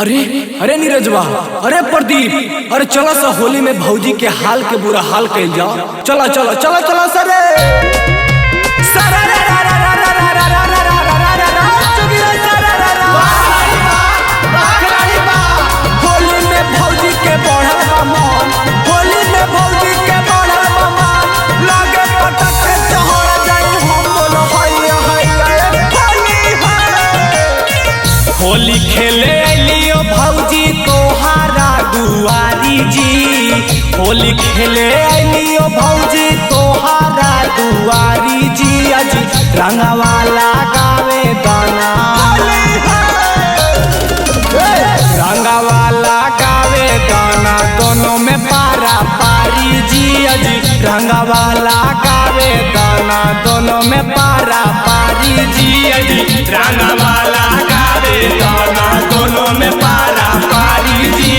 अरे अरे नीरजवा, अरे प्रदीप, अरे चलो सा होली में भौजी के हाल के बुरा हाल कइल जाओ। चलो चलो चलो चलो सरे होली में भौजी के बढ़ल बा मन, होली में भौजी के बढ़ल बा मन, लागे पटक के चढ़ जाई हम बोलो हाय हाय होली है। होली खेले अइलियो भौजी तोहारा दुआरी जी, होली खेले अइलियो भौजी तोहारा दुआरी जी, अजी रंगवा लगावे दाना, रंगवा लगावे दाना दोनों में पारा पारी जी, अजी रंगवा लगावे दाना दोनों में पारा पारी जी, अजी रंगवा लगावे दाना दोनों में पारा पारी जी।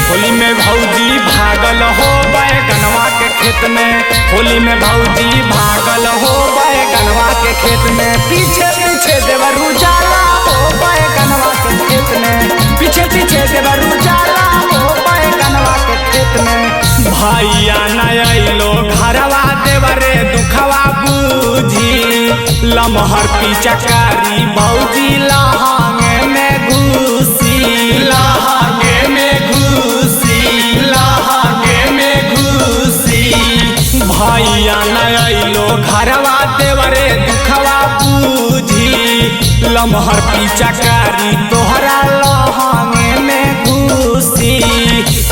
होली में भौजी भागल हो बैगनवा के खेत में, होली में भौजी भागल हो बैगनवा के खेत में, पीछे पीछे देवरू जाला हो बैगनवा के खेत में, पीछे पीछे देवरू जाला हो बैगनवा के खेत में। भैया नयलो घरवा देवरे दुखवा बूझी, लमहर पिचकारी भौजी लहांगे में घुसी, लहांगे में घुसी, लहांगे में घुसी। भैया नयलो घरवा देवरे दुखवा बूझी, लमहर पिचकारी तोहरा लहांगे में घुसी।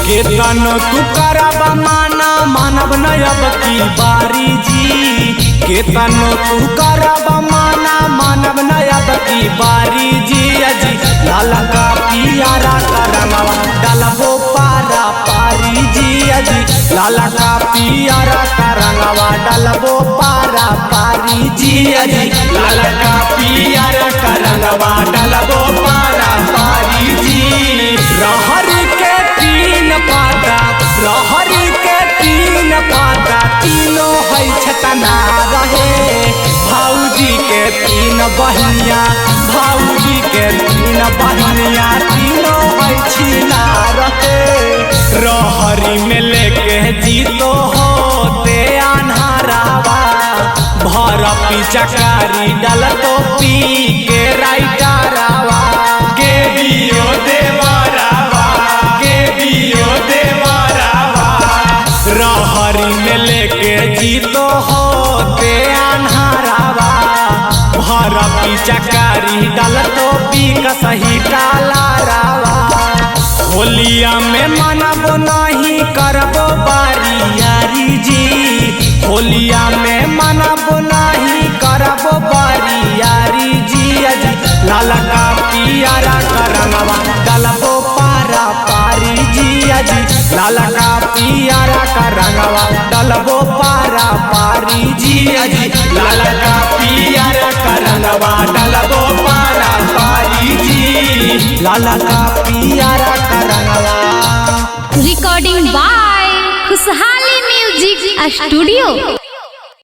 केतनो तू करब माना मानब नयब की बारी जी, केतनो तू करब माना मानब नयब की बारी जी, अजी लाला का पियारा का रंगवा डालबो पारा पारी जी, अजी लाला का पियारा का रंगवा डालबो पारा पारी जी, अजी लाला का पियारा का रंगवा डालबो पारा पारी जी। रहरी के तीन पाता, रहरी के तीन पाता, तीनों है छतना रहे भौजी के तीन बहनिया, भौजी के तीन बहनिया, तीनों है छीना रहे। रहरी में लेके जीतो होते अन्हारावा, भर पिचकारी डल तो पी के राइटारावा, के बियो देवरावा, के बियो देवरावा। रहरी में लेके जीतो होते अन्हारावा, भर पिचकारी डल तो पी का सही कालारावा। होलिया में मनबो नहीं करबो बारियारी जी, होलिया में मनबो नहीं करबो बारियारी जी, अजी लाला का पियारा का रंगवा डालबो पारा पारी जी, अजी लाला का पियारा का रंगवा डालबो पारा पारी जी, अजी लाला का पियारा का रंगवा डालबो पारा पारी जी, लाला का पियारा का रंगवा। रिकॉर्डिंग बाय खुशहाली म्यूजिक स्टूडियो।